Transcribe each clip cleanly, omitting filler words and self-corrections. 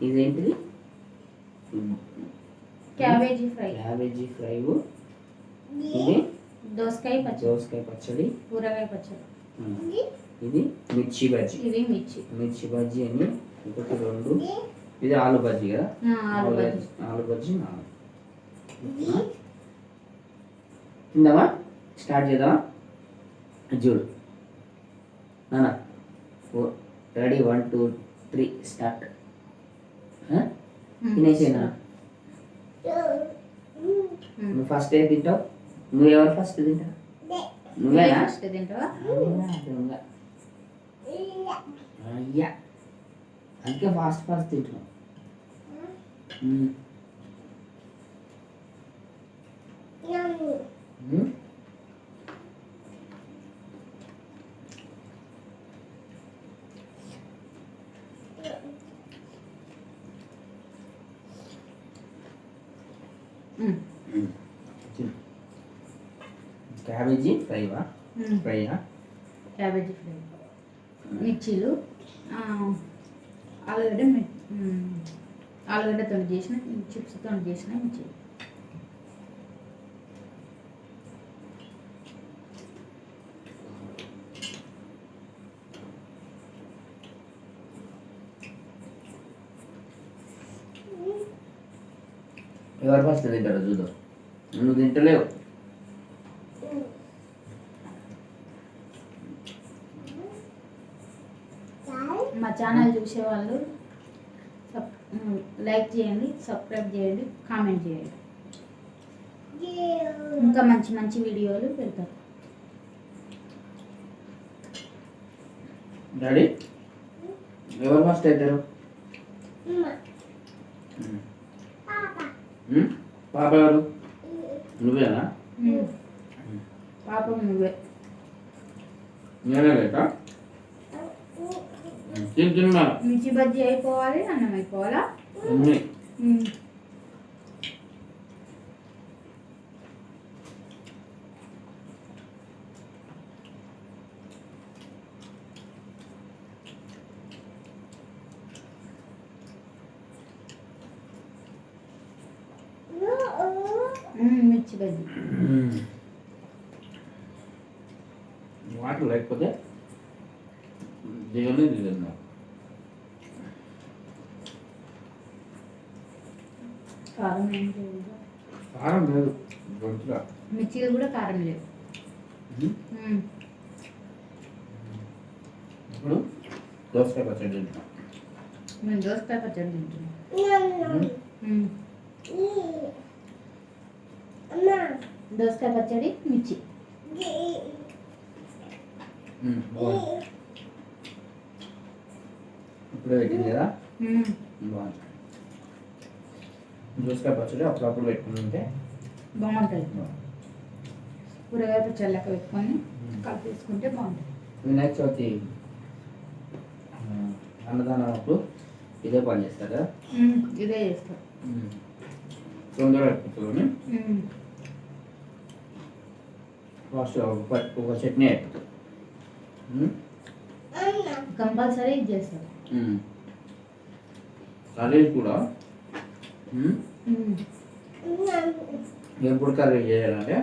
ఇదేంటిది? Cabbage fry. ఇది దోసకాయ పచ్చడి. కూరగాయ పచ్చడి. ఇది మిర్చి బజ్జీ. మిర్చి బజ్జీ అని ఒకటి 2. ఇది ఆలు బజ్జీ కదా. ఆలు బజ్జీ 4. తిందామా? స్టార్ట్ చేద్దామా? చూడు నాన్న. Ready 1 2 3 start. తినేసేనా? నువ్వు ఫస్ట్ ఏ తింటావు? నువ్వు ఎవరు ఫస్ట్ తింటావు? నువ్వేనా? ఫస్ట్ తింటావా? అయ్యా, అందుకే ఫాస్ట్ తింటున్నావు. క్యాబేజీ ఫ్రైయా? క్యాబేజీ ఫ్రై, మిర్చీలు, ఆలుగడ్డతో చేసిన చిప్స్తో చేసిన మిర్చి. ఎవరు ఫస్ట్ తింటారో చూద్దాం. నువ్వు తింటలేవు. మా ఛానల్ చూసేవాళ్ళు లైక్ చేయండి, సబ్స్క్రైబ్ చేయండి, కామెంట్ చేయండి. ఇంకా మంచి మంచి వీడియోలు పెడతారు. డాడీ ఎవరు ఫస్ట్ అవుతారు? పాప ఎవరు? నువ్వేనా? పాప నువ్వే. నేనే లేక తింటున్నా. మిర్చి బజ్జీ అయిపోవాలి, అన్నం అయిపోవాలా? మిర్చి బజ్జీ. వాటర్ లేకపోతే దిగనే దిగన్నా. కారం లేదు గొంతుగా. మిర్చిలు కూడా కారం లేవు. ఇప్పుడు దోసకాయ పచ్చడి తింటున్నాం. మేము దోసకాయ పచ్చడి తింటున్నాం. దోసకాయ పచ్చడి, మిర్చి. ఇప్పుడు పెట్టింది కదా, బాగుంది. దోసకాయ పచ్చడి అప్పుడప్పుడు పెట్టుకుంటే బాగుంటుంది. కూరగాయ పచ్చడి లెక్క పెట్టుకొని కలిపేసుకుంటే బాగుంటుంది. వినాయక చవితి అన్నదానం అప్పుడు ఇదే పని చేస్తారు కదా. ఇదే చేస్తారు. తొందరగా అయిపోతుంది. ఫస్ట్ ఒక చట్నీ అయిపోతుంది. కంపల్సరీ ఇది చేస్తారు. కర్రీ కూడా ఎప్పుడు కర్రీ చేయాలంటే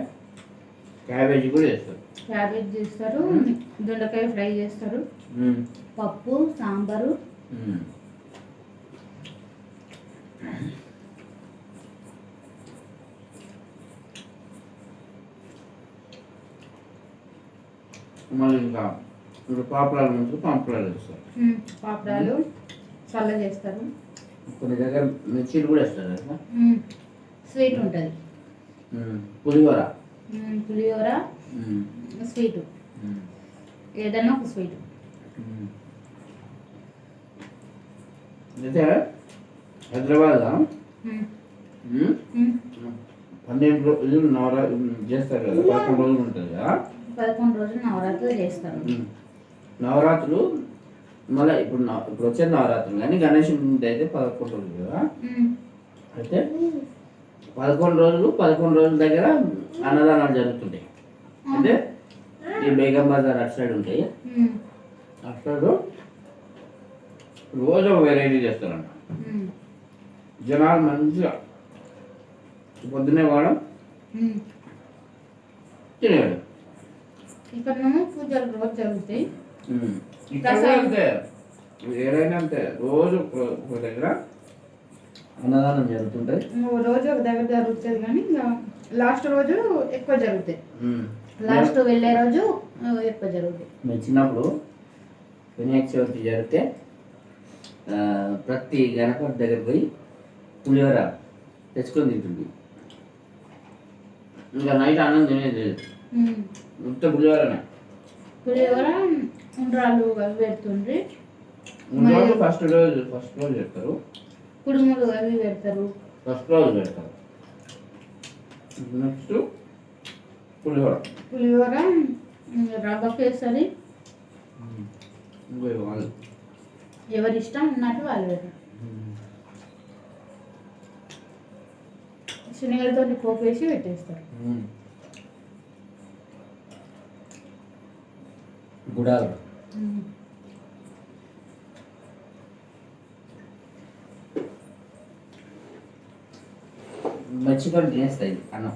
క్యాబేజీ కూడా చేస్తారు. క్యాబేజీ చేస్తారు, దొండకాయ ఫ్రై చేస్తారు, పప్పు, సాంబారు. మళ్ళీ ఇంకా ఇప్పుడు పాపడాలు నుంచి పాపడాలు వేస్తారు. పాపడాలు చల్ల చేస్తారు. కొన్ని దగ్గర మిర్చీలు కూడా వేస్తారు కదా. స్వీట్ ఉంటుంది. పులిహోర స్వీట్, ఏదన్నా ఒక స్వీట్. అయితే హైదరాబాద్ 12 రోజులు చేస్తారు కదా. 11 రోజులు ఉంటుంది కదా. 11 రోజులు నవరాత్రులు చేస్తారు. నవరాత్రులు మళ్ళీ ఇప్పుడు వచ్చేది నవరాత్రులు, కానీ గణేశుడి అయితే 11 రోజులు కదా. అయితే 11 రోజుల దగ్గర అన్నదానాలు జరుగుతుంటాయి. అంటే ఈ బేగం బజార్ అటు సైడ్ ఉంటాయి. అటు సైడ్ రోజు ఒక వెరైటీ చేస్తారంట. ఉమ్, జనాలు మంచిగా పొద్దున్నే పోవడం ఉమ్. తినేవాడు. ఇక్కడనేమో పూజలు రోజు జరుగుతాయి. ఇక్కడ కూడా అంతే, ఏదైనా అంతే, రోజు ఒక దగ్గర అన్నదానం జరుగుతుంటుంది. రోజు ఒక దగ్గర జరుగుతుంది కానీ ఇంకా లాస్ట్ రోజు ఎక్కువ జరుగుతాయి. లాస్ట్ వెళ్ళే రోజు ఎక్కువ జరుగుతాయి. మేము చిన్నప్పుడు వినాయక చవితి జరిగితే ప్రతి గణపతి దగ్గర పోయి పులిహోర తెచ్చుకొని తింటుంది. ఇంకా నైట్ అన్నం తినేది లేదు, మొత్తం పులిహోరనే. పులిహోర ఉండ్రాళ్ళు అవి పెడుతుండ్రి. ఫస్ట్ రోజు పెడతారు, కుడుములు అవి పెడతారు. ఫస్ట్ రోజు పెడతారు. నెక్స్ట్ పులిహోర రవ్వ కేసరి వాళ్ళు ఎవరి ఇష్టం ఉన్నట్టు వాళ్ళు పెడతారు. శనగలతో పోపు వేసి పెట్టేస్తారు. గుడాలు మచ్చితో తినేస్తాయి అన్నం.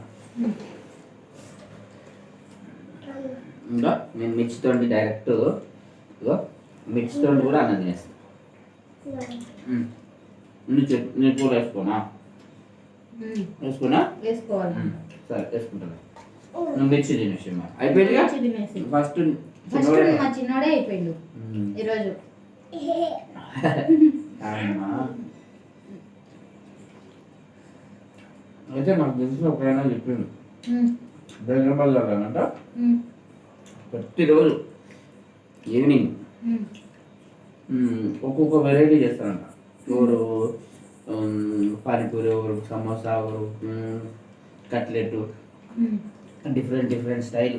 ఇంకా నేను మిర్చితో డైరెక్ట్ ఇగో మిర్చితో కూడా అన్నం తినేస్తాను. నీ కూర వేసుకోనా? వేసుకోవాలి. సరే వేసుకుంటాను. నువ్వు మిర్చి తినేసి అయిపోయింది. ఫస్ట్ మా చిన్నోడే అయిపోయిండు ఈరోజు. అయితే నాకు తెలిసిన ఒకరైనా చెప్పిండు, బెంగళూరులోనంట ప్రతిరోజు ఈవినింగ్ ఒక్కొక్క వెరైటీ చేస్తారంట. ఎవరు పానీపూరి, ఎవరు సమోసా, ఎవరు కట్లెట్, డిఫరెంట్ స్టైల్,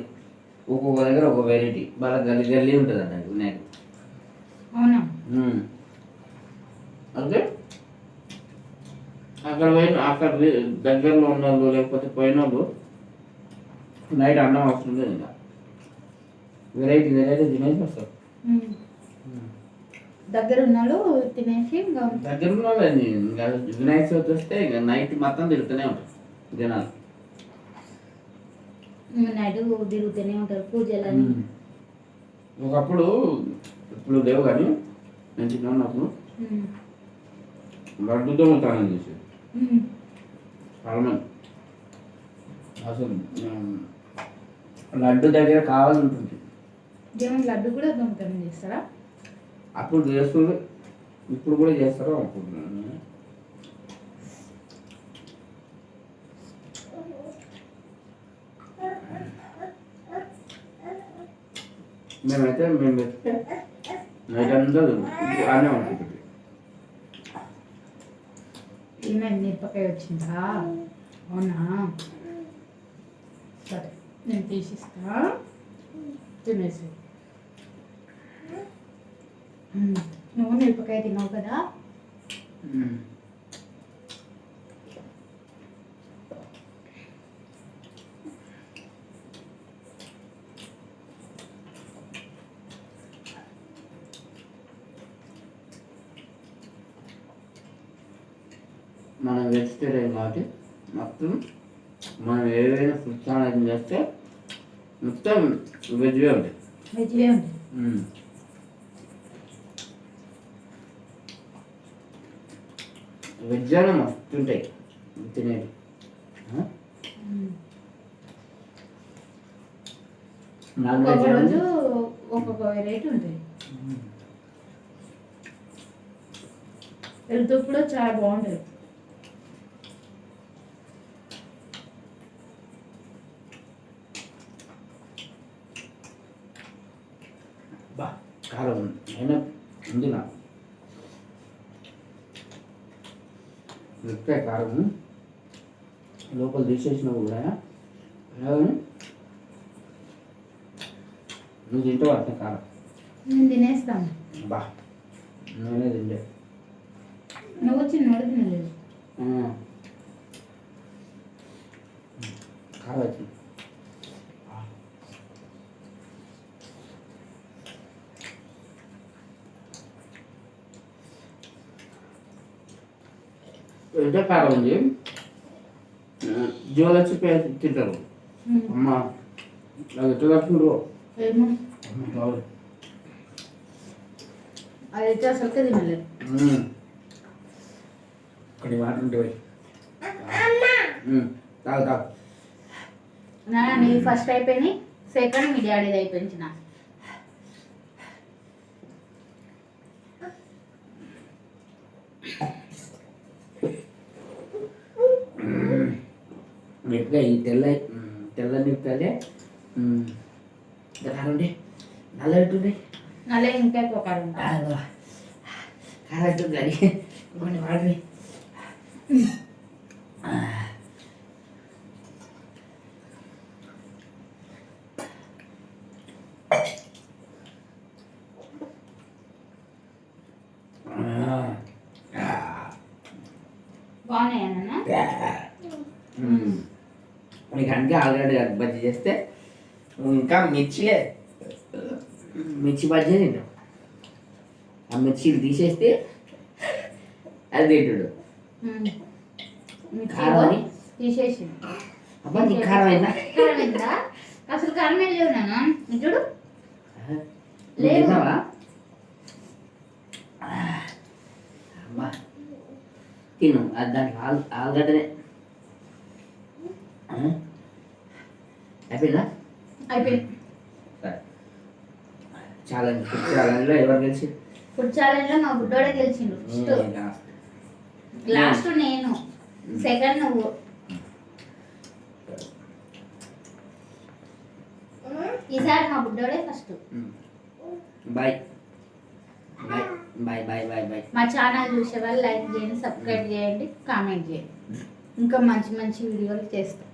ఒక్కొక్క దగ్గర ఒక వెరైటీ. బాగా గల్లీ ఉంటుంది అంట వినాయకుడు. అవునా? అంటే అక్కడ దగ్గరలో ఉన్న వాళ్ళు లేకపోతే పోయిన వాళ్ళు నైట్ అన్నం వస్తుంది. ఇంకా వెరైటీ తినేసి వస్తారు. దగ్గర ఉన్నాడు తినేసి దగ్గర ఉన్న వాళ్ళు ఇంకా వినాయక చవితి వస్తే ఇంకా నైట్ మొత్తం తిరుగుతూనే ఉంటారు జనాలు. నైట్ తిరుగుతూనే ఉంటారు పూజలని. ఒకప్పుడు, ఇప్పుడు లేవు కానీ నేను చిన్న ఉన్నప్పుడు లడ్డుతో స్నానం చేసేది చాలా మంది. అసలు లడ్డు దగ్గర కావాలి ఉంటుంది. దేవుని లడ్డు కూడా దొంగతనం చేస్తారా? అప్పుడు చేస్తారు, ఇప్పుడు కూడా చేస్తారు అనుకుంటున్నాను. మేము వెళ్తే నైట్ అంతా బాగానే ఉంటుంది. ఏమైంది? మిరపకాయ వచ్చిందా? అవునా? సరే నేను తీసిస్తా, తినేసి. నువ్వు మిరపకాయ తిన్నావు కదా? మనం వెజిటేరియన్ కాబట్టి మొత్తం మనం ఏదైనా ఫుడ్ ఛానల్ చేస్తే మొత్తం వెజ్వే ఉంటాయి. వెజ్వే ఉంటాయి. వెజ్ అయినా మస్తు ఉంటాయి తినేది. ఒక్కొక్క రోజు ఒక్కొక్క వెరైటీ ఉంటుంది. వెళ్తూ కూడా చాలా బాగుంటుంది. కారం అయినా ఉంది నాకు మిరపకాయ కారం లోపల తీసేసినా కూడా నువ్వు తింటావు అంత కారం. నేను తినేస్తాను. బా నేనే తింటే నువ్వు చిన్నవాడు తినలేదు. కారం వచ్చింది. ఎంత కారం ఉంది జోలొచ్చి తింటారు అమ్మ అది ఎట్లా తట్టుకుంటారు ఏమో అదైతే అసలుకే తినలేదు. కొన్ని వాటర్ ఉంటాయి తాగు తాగు. నీ ఫస్ట్ అయిపోయినాయి, సెకండ్ మీ డాడీది అయిపోయింది. మిరపకాయ ఈ తెల్ల మిరపకాయలే కారండి నల్ల పెట్టుండే నల్లే ఇంకా ఎక్కువ కారం కారం కానీ కొన్ని వాడి బాగున్నాయన్నా. మీకు అంటే ఆలుగడ్డ బజ్జీ చేస్తే ఇంకా మిర్చి బజ్జీ తింటాం. ఆ మిర్చీలు తీసేస్తే అది తింటాడు. కారం తీసేసి అబ్బా నీకు కారం అయిందా? కారం అయిందా? అసలు కారం ఏం లేవు నాన్న. చూడు లేవా అమ్మా తిను అది దానికి ఆలుగడ్డనే అయిపోయిందా? అయిపోయింది. ఛాలెంజ్లో ఎవరు గెలిచి? ఫుడ్ ఛాలెంజ్ లో మా బుడ్డోడే గెలిచిండు. లాస్ట్ నేను, సెకండ్ నువ్వు. ఈసారి మా బుడ్డోడే first. Bye bye bye bye bye. మా ఛానల్ చూసే వాళ్ళు లైక్ చేయండి, సబ్స్క్రైబ్ చేయండి, కామెంట్ చేయండి. ఇంకా మంచి మంచి వీడియోలు చేస్తాం.